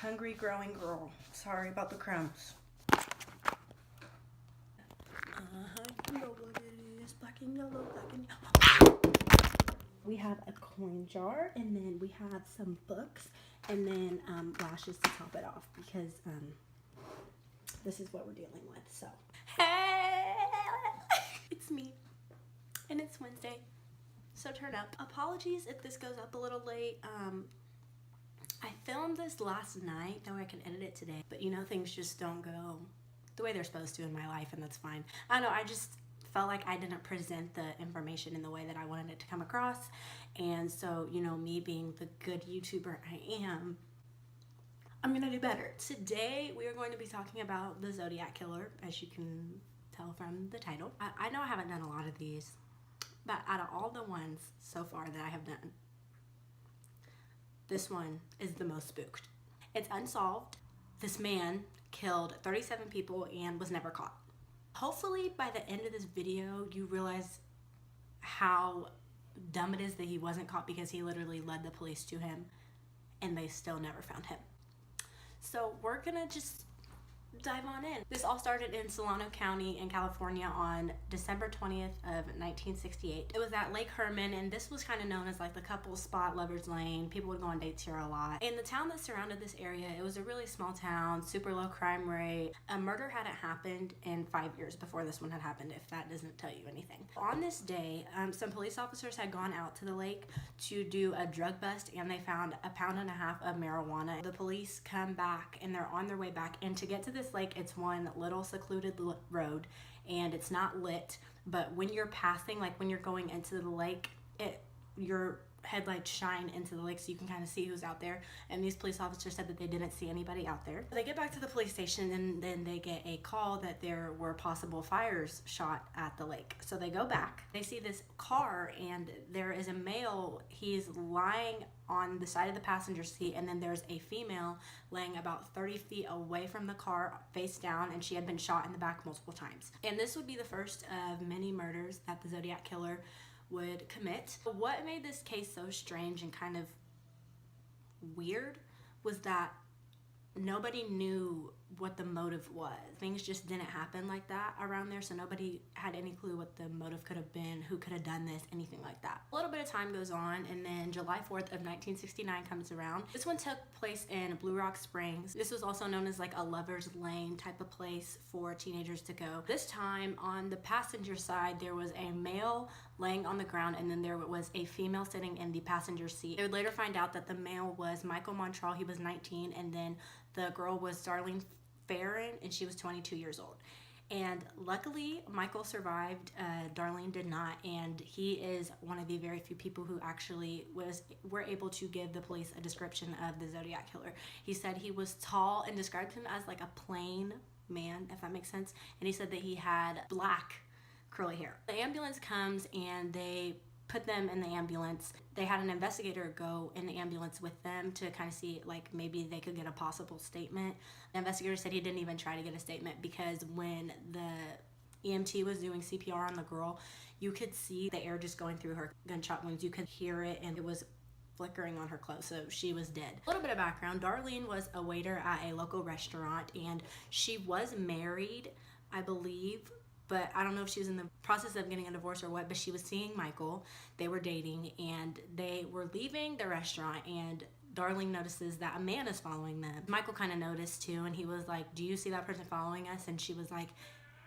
Hungry growing girl. Sorry about the crumbs. You know what it is. Black and yellow, black and yellow. We have a coin jar, and then we have some books, and then lashes to top it off, because this is what we're dealing with. So, hey, it's me, and it's Wednesday, so turn up. Apologies if this goes up a little late. I filmed this last night, though I can edit it today, but you know, things just don't go the way they're supposed to in my life, and that's fine. I don't know, I just felt like I didn't present the information in the way that I wanted it to come across, and so, you know, me being the good YouTuber I am, I'm gonna do better. Today we are going to be talking about the Zodiac Killer, as you can tell from the title. I know I haven't done a lot of these, but out of all the ones so far that I have done, this one is the most spooked. It's unsolved. This man killed 37 people and was never caught. Hopefully by the end of this video you realize how dumb it is that he wasn't caught, because he literally led the police to him and they still never found him. So we're gonna just dive on in. This all started in Solano County in California on December 20th of 1968. It was at Lake Herman, and this was kind of known as like the couple spot, lovers lane. People would go on dates here a lot. In the town that surrounded this area, it was a really small town, super low crime rate. A murder hadn't happened in 5 years before this one had happened, if that doesn't tell you anything. On this day, some police officers had gone out to the lake to do a drug bust, and they found 1.5 pounds of marijuana. The police come back and they're on their way back, and to get to this lake, it's one little secluded road and it's not lit, but when you're passing, like when you're going into the lake, your headlights shine into the lake so you can kind of see who's out there, and these police officers said that they didn't see anybody out there. They get back to the police station, and then they get a call that there were possible fires shot at the lake. So they go back, they see this car, and there is a male. He's lying on the side of the passenger seat, and then there's a female laying about 30 feet away from the car, face down, and she had been shot in the back multiple times. And this would be the first of many murders that the Zodiac Killer would commit. What made this case so strange and kind of weird was that nobody knew what the motive was. Things just didn't happen like that around there, so nobody had any clue what the motive could have been, who could have done this, anything like that. A little bit of time goes on, and then July 4th of 1969 comes around. This one took place in Blue Rock Springs. This was also known as like a lover's lane type of place for teenagers to go. This time on the passenger side, there was a male laying on the ground, and then there was a female sitting in the passenger seat. They would later find out that the male was Michael Montrell. He was 19, and then the girl was Darlene Farron, and she was 22 years old. And luckily Michael survived, Darlene did not, and he is one of the very few people who actually were able to give the police a description of the Zodiac Killer. He said he was tall and described him as like a plain man, if that makes sense, and he said that he had black curly hair. The ambulance comes and they put them in the ambulance. They had an investigator go in the ambulance with them to kind of see like maybe they could get a possible statement. The investigator said he didn't even try to get a statement, because when the EMT was doing CPR on the girl, you could see the air just going through her gunshot wounds. You could hear it, and it was flickering on her clothes, so she was dead. A little bit of background: Darlene was a waiter at a local restaurant, and she was married, I believe, but I don't know if she was in the process of getting a divorce or what, but she was seeing Michael. They were dating, and they were leaving the restaurant, and Darlene notices that a man is following them. Michael kind of noticed too, and he was like, "Do you see that person following us?" And she was like,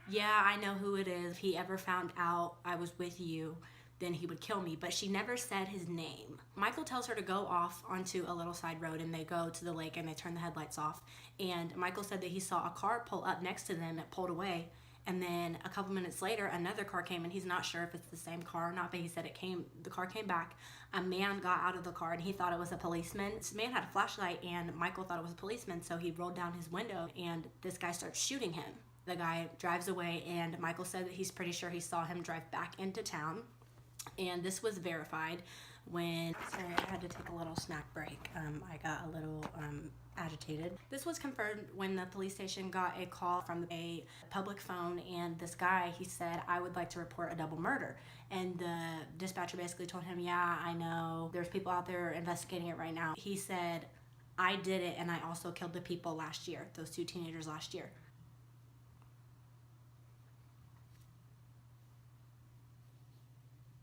"Yeah, I know who it is. If he ever found out I was with you, then he would kill me." But she never said his name. Michael tells her to go off onto a little side road, and they go to the lake and they turn the headlights off. And Michael said that he saw a car pull up next to them. It pulled away. And then a couple minutes later, another car came, and he's not sure if it's the same car or not, but he said the car came back. A man got out of the car, and he thought it was a policeman. This man had a flashlight, and Michael thought it was a policeman, so he rolled down his window, and this guy starts shooting him. The guy drives away, and Michael said that he's pretty sure he saw him drive back into town. And this was verified when, sorry, I had to take a little snack break. I got a little agitated. This was confirmed when the police station got a call from a public phone, and this guy, he said, "I would like to report a double murder." And the dispatcher basically told him, "Yeah, I know, there's people out there investigating it right now." He said, I did it, and I also killed the people last year, those 2 teenagers last year.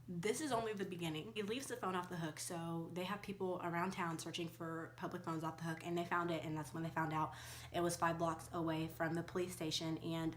This is only the beginning. He leaves the phone off the hook, so they have people around town searching for public phones off the hook, and they found it, and that's when they found out it was 5 blocks away from the police station, and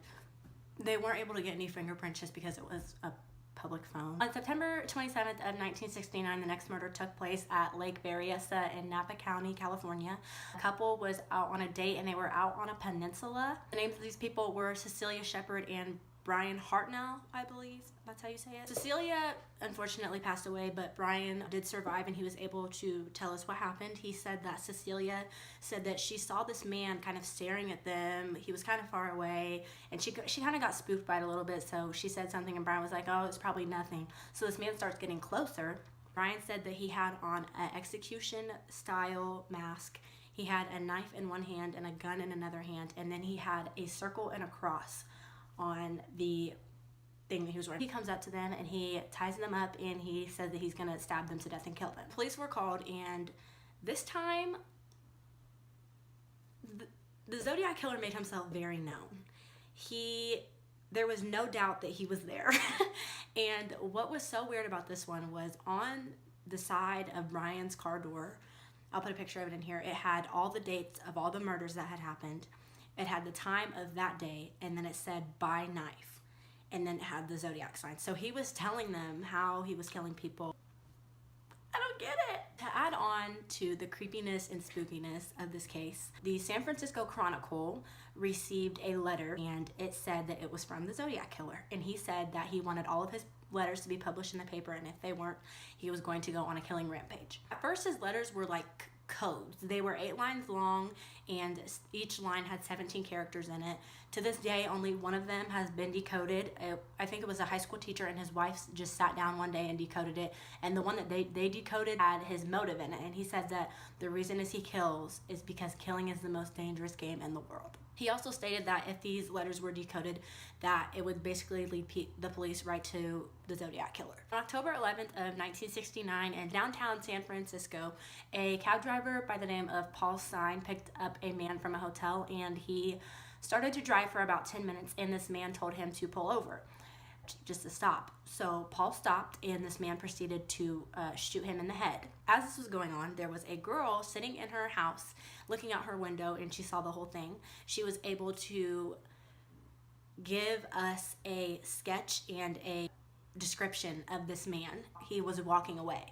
they weren't able to get any fingerprints just because it was a public phone. On September 27th of 1969, the next murder took place at Lake Berryessa in Napa County, California. A couple was out on a date, and they were out on a peninsula. The names of these people were Cecilia Shepard and Brian Hartnell, I believe that's how you say it. Cecilia unfortunately passed away, but Brian did survive, and he was able to tell us what happened. He said that Cecilia said that she saw this man kind of staring at them. He was kind of far away, and she kind of got spooked by it a little bit, so she said something, and Brian was like, oh, it's probably nothing. So this man starts getting closer. Brian said that he had on an execution-style mask. He had a knife in one hand and a gun in another hand, and then he had a circle and a cross on the thing that he was wearing. He comes up to them and he ties them up, and he says that he's gonna stab them to death and kill them. Police were called, and this time the Zodiac Killer made himself very known. There was no doubt that he was there. And what was so weird about this one was on the side of Brian's car door, I'll put a picture of it in here, it had all the dates of all the murders that had happened. It had the time of that day, and then it said by knife, and then it had the Zodiac sign. So he was telling them how he was killing people. I don't get it. To add on to the creepiness and spookiness of this case, the San Francisco Chronicle received a letter, and it said that it was from the Zodiac Killer, and he said that he wanted all of his letters to be published in the paper, and if they weren't, he was going to go on a killing rampage. At first, his letters were like codes. They were 8 lines long, and each line had 17 characters in it. To this day, only one of them has been decoded. I think it was a high school teacher, and his wife just sat down one day and decoded it, and the one that they decoded had his motive in it, and he said that the reason is he kills is because killing is the most dangerous game in the world. He also stated that if these letters were decoded, that it would basically lead the police right to the Zodiac Killer. On October 11th of 1969 in downtown San Francisco, a cab driver by the name of Paul Stein picked up a man from a hotel, and he started to drive for about 10 minutes, and this man told him to pull over, just to stop. So Paul stopped, and this man proceeded to shoot him in the head. As this was going on, there was a girl sitting in her house looking out her window, and she saw the whole thing. She was able to give us a sketch and a description of this man. He was walking away.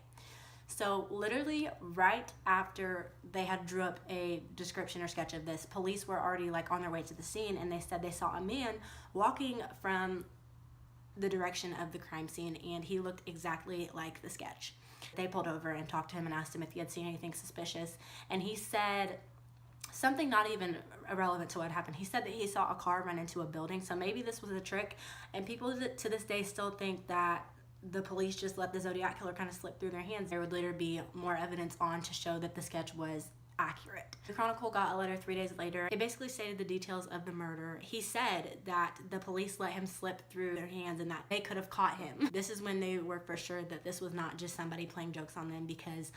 So literally right after they had drew up a description or sketch of this, police were already like on their way to the scene, and they said they saw a man walking from the direction of the crime scene, and he looked exactly like the sketch. They pulled over and talked to him and asked him if he had seen anything suspicious, and he said something not even irrelevant to what happened. He said that he saw a car run into a building, so maybe this was a trick, and people to this day still think that the police just let the Zodiac Killer kind of slip through their hands. There would later be more evidence on to show that the sketch was accurate. The Chronicle got a letter 3 days later. It basically stated the details of the murder. He said that the police let him slip through their hands and that they could have caught him. This is when they were for sure that this was not just somebody playing jokes on them, because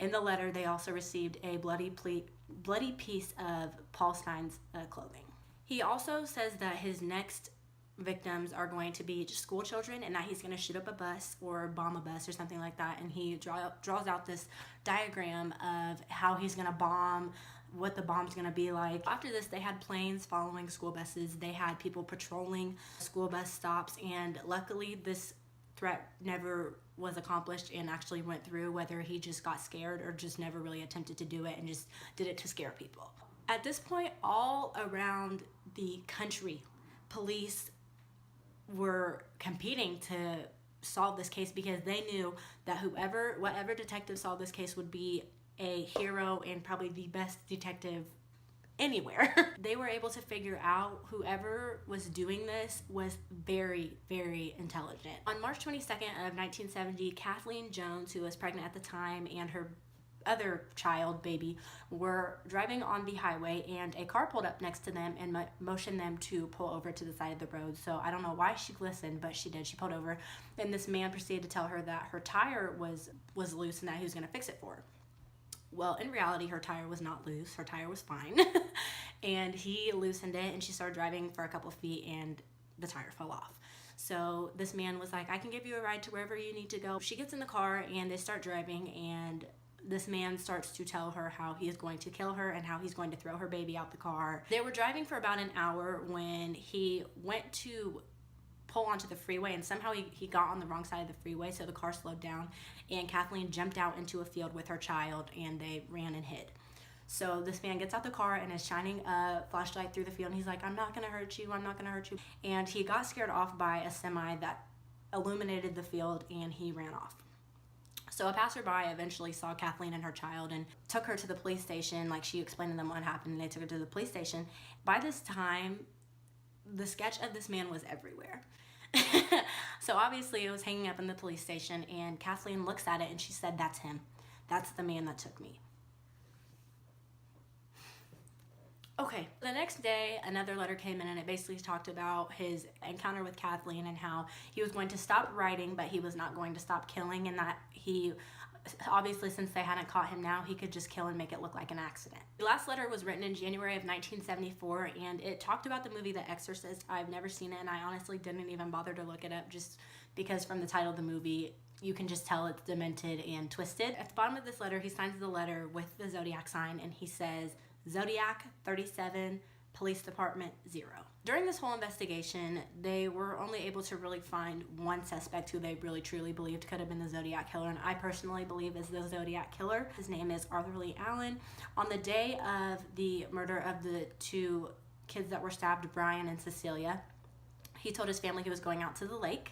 in the letter they also received a bloody piece of Paul Stein's clothing. He also says that his next victims are going to be just school children, and that he's going to shoot up a bus or bomb a bus or something like that, and he draws out this diagram of how he's going to bomb, what the bomb's going to be like. After this, they had planes following school buses, they had people patrolling school bus stops, and luckily this threat never was accomplished and actually went through, whether he just got scared or just never really attempted to do it and just did it to scare people. At this point, all around the country, police were competing to solve this case, because they knew that whatever detective solved this case would be a hero and probably the best detective anywhere. They were able to figure out whoever was doing this was very, very intelligent. On March 22nd of 1970, Kathleen Jones, who was pregnant at the time, and her other child, baby, were driving on the highway, and a car pulled up next to them and motioned them to pull over to the side of the road. So I don't know why she listened, but she did. She pulled over, and this man proceeded to tell her that her tire was loose and that he was going to fix it for her. Well, in reality, her tire was not loose. Her tire was fine. And he loosened it, and she started driving for a couple feet, and the tire fell off. So this man was like, I can give you a ride to wherever you need to go. She gets in the car, and they start driving, and this man starts to tell her how he is going to kill her and how he's going to throw her baby out the car. They were driving for about an hour when he went to pull onto the freeway, and somehow he got on the wrong side of the freeway, so the car slowed down, and Kathleen jumped out into a field with her child, and they ran and hid. So this man gets out the car and is shining a flashlight through the field, and he's like, I'm not gonna hurt you, I'm not gonna hurt you. And he got scared off by a semi that illuminated the field, and he ran off. So a passerby eventually saw Kathleen and her child and took her to the police station. Like, she explained to them what happened, and they took her to the police station. By this time, the sketch of this man was everywhere. So obviously it was hanging up in the police station, and Kathleen looks at it and she said, that's him. That's the man that took me. Okay, the next day, another letter came in, and it basically talked about his encounter with Kathleen and how he was going to stop writing, but he was not going to stop killing, and that he, obviously since they hadn't caught him now, he could just kill and make it look like an accident. The last letter was written in January of 1974, and it talked about the movie The Exorcist. I've never seen it, and I honestly didn't even bother to look it up, just because from the title of the movie, you can just tell it's demented and twisted. At the bottom of this letter, he signs the letter with the Zodiac sign, and he says, Zodiac 37, Police Department 0. During this whole investigation, they were only able to really find one suspect who they really truly believed could have been the Zodiac Killer, and I personally believe is the Zodiac Killer. His name is Arthur Lee Allen. On the day of the murder of the two kids that were stabbed, Brian and Cecilia, he told his family he was going out to the lake,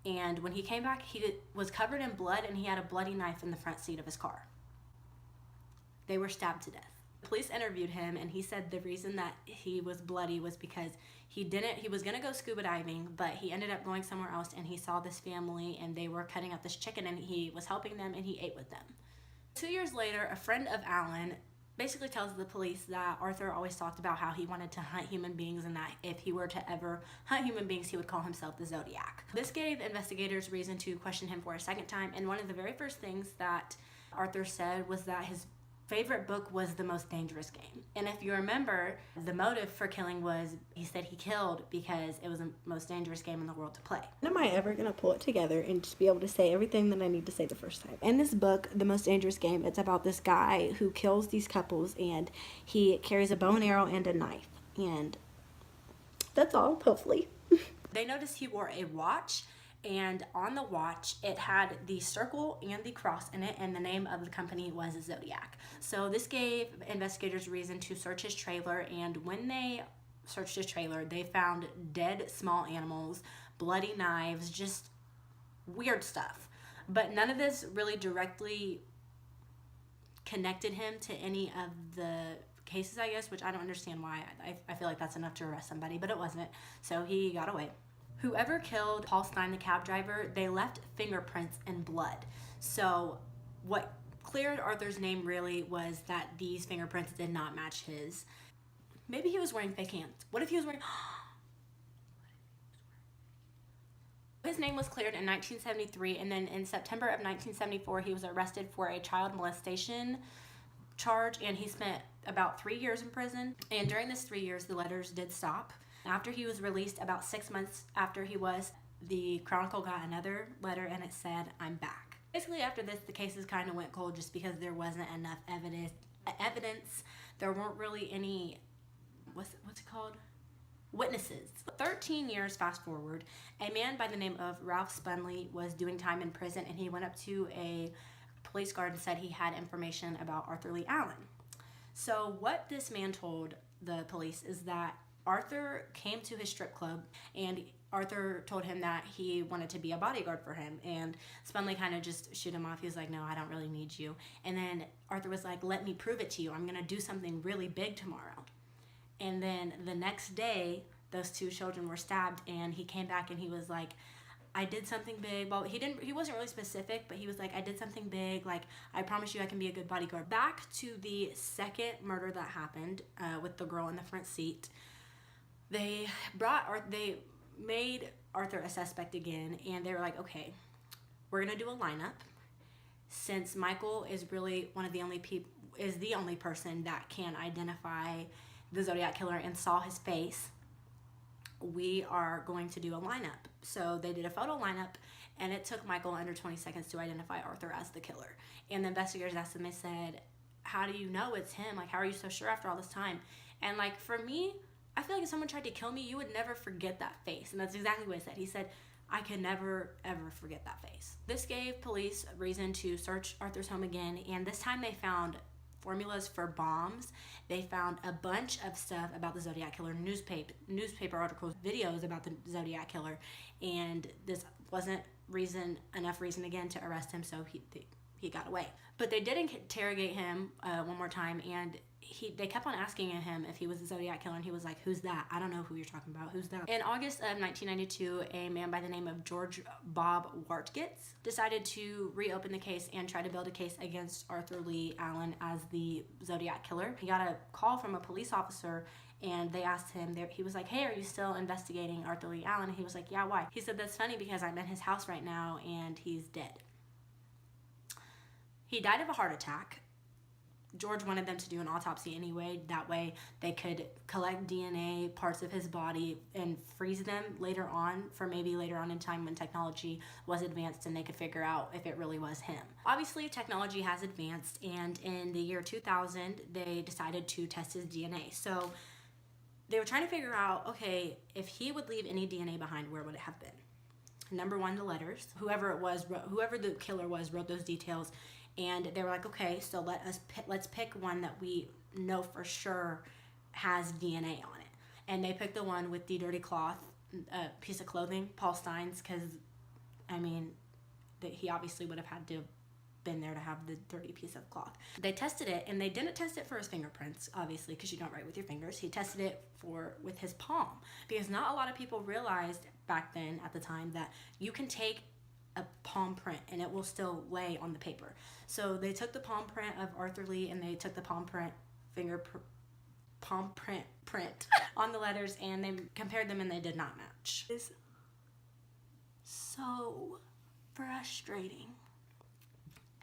and when he came back, he was covered in blood, and he had a bloody knife in the front seat of his car. They were stabbed to death. Police interviewed him, and he said the reason that he was bloody was because he was gonna go scuba diving, but he ended up going somewhere else, and he saw this family, and they were cutting up this chicken, and he was helping them, and he ate with them. 2 years later, a friend of Alan basically tells the police that Arthur always talked about how he wanted to hunt human beings, and that if he were to ever hunt human beings, he would call himself the Zodiac. This gave investigators reason to question him for a second time, and one of the very first things that Arthur said was that his favorite book was The Most Dangerous Game. And if you remember, the motive for killing was, he said he killed because it was the most dangerous game in the world to play. When am I ever going to pull it together and just be able to say everything that I need to say the first time? In this book, The Most Dangerous Game, it's about this guy who kills these couples, and he carries a bow and arrow and a knife. And that's all, hopefully. They noticed he wore a watch, and on the watch it had the circle and the cross in it, and the name of the company was Zodiac. So this gave investigators reason to search his trailer, and when they searched his trailer, they found dead small animals, bloody knives, just weird stuff. But none of this really directly connected him to any of the cases, I guess, which I don't understand why. I feel like that's enough to arrest somebody, but it wasn't, so he got away. Whoever killed Paul Stein, the cab driver, they left fingerprints and blood. So what cleared Arthur's name really was that these fingerprints did not match his. Maybe he was wearing fake hands. What if he was wearing... His name was cleared in 1973, and then in September of 1974, he was arrested for a child molestation charge, and he spent about 3 years in prison. And during this 3 years, the letters did stop. After he was released, about 6 months after he was, the Chronicle got another letter, and it said, I'm back. Basically, after this, the cases kind of went cold just because there wasn't enough evidence. There weren't really any, what's it called? Witnesses. 13 years fast forward, a man by the name of Ralph Spunley was doing time in prison, and he went up to a police guard and said he had information about Arthur Lee Allen. So what this man told the police is that Arthur came to his strip club, and Arthur told him that he wanted to be a bodyguard for him, and Spunley kind of just shoot him off. He was like, no, I don't really need you. And then Arthur was like, let me prove it to you. I'm going to do something really big tomorrow. And then the next day, those two children were stabbed, and he came back and he was like, I did something big. Well, he wasn't really specific, but he was like, I did something big. Like, I promise you I can be a good bodyguard. Back to the second murder that happened with the girl in the front seat. They made Arthur a suspect again, and they were like, okay, we're going to do a lineup. since Michael is really one of the only people, is the only person that can identify the Zodiac Killer and saw his face, we are going to do a lineup. So they did a photo lineup, and it took Michael under 20 seconds to identify Arthur as the killer. And the investigators asked him, they said, how do you know it's him? Like, how are you so sure after all this time? And like, for me, I feel like if someone tried to kill me, you would never forget that face. And that's exactly what he said. He said, I can never, ever forget that face. This gave police a reason to search Arthur's home again, and this time they found formulas for bombs. They found a bunch of stuff about the Zodiac Killer, newspaper articles, videos about the Zodiac Killer, and this wasn't enough reason again to arrest him, so he got away. But they did interrogate him one more time, and they kept on asking him if he was the Zodiac Killer, and he was like, who's that? I don't know who you're talking about. Who's that? In August of 1992, a man by the name of George Bob Wartgitz decided to reopen the case and try to build a case against Arthur Lee Allen as the Zodiac Killer. He got a call from a police officer, and they asked him, he was like, hey, are you still investigating Arthur Lee Allen? And he was like, yeah, why? He said, that's funny because I'm in his house right now and he's dead. He died of a heart attack. George wanted them to do an autopsy anyway. That way they could collect DNA, parts of his body, and freeze them later on, for maybe later on in time when technology was advanced and they could figure out if it really was him. Obviously, technology has advanced, and in the year 2000, they decided to test his DNA. So they were trying to figure out, okay, if he would leave any DNA behind, where would it have been? Number one, the letters. Whoever the killer was, wrote those details. And they were like, okay, so let's pick one that we know for sure has DNA on it. And they picked the one with the dirty cloth, piece of clothing, Paul Stein's, because, I mean, he obviously would have had to have been there to have the dirty piece of cloth. They tested it, and they didn't test it for his fingerprints, obviously, because you don't write with your fingers. He tested it with his palm, because not a lot of people realized back then, at the time, that you can take a palm print and it will still lay on the paper. So they took the palm print of Arthur Lee, and they took the palm print print on the letters, and they compared them, and they did not match. It's so frustrating.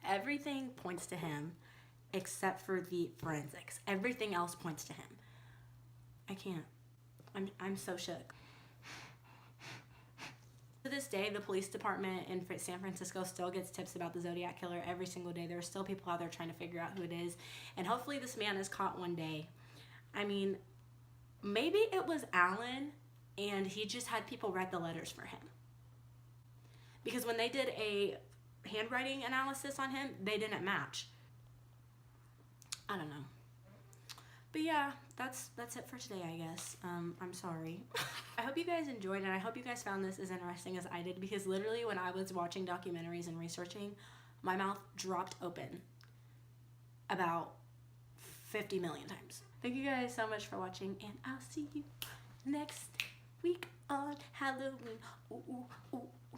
Everything points to him except for the forensics. Everything else points to him. I can't. I'm so shook. To this day, the police department in San Francisco still gets tips about the Zodiac Killer every single day. There are still people out there trying to figure out who it is. And hopefully this man is caught one day. I mean, maybe it was Alan and he just had people write the letters for him. Because when they did a handwriting analysis on him, they didn't match. I don't know. But yeah, that's it for today, I guess. I'm sorry. I hope you guys enjoyed, and I hope you guys found this as interesting as I did, because literally when I was watching documentaries and researching, my mouth dropped open about 50 million times. Thank you guys so much for watching, and I'll see you next week on Halloween. Ooh, ooh, ooh.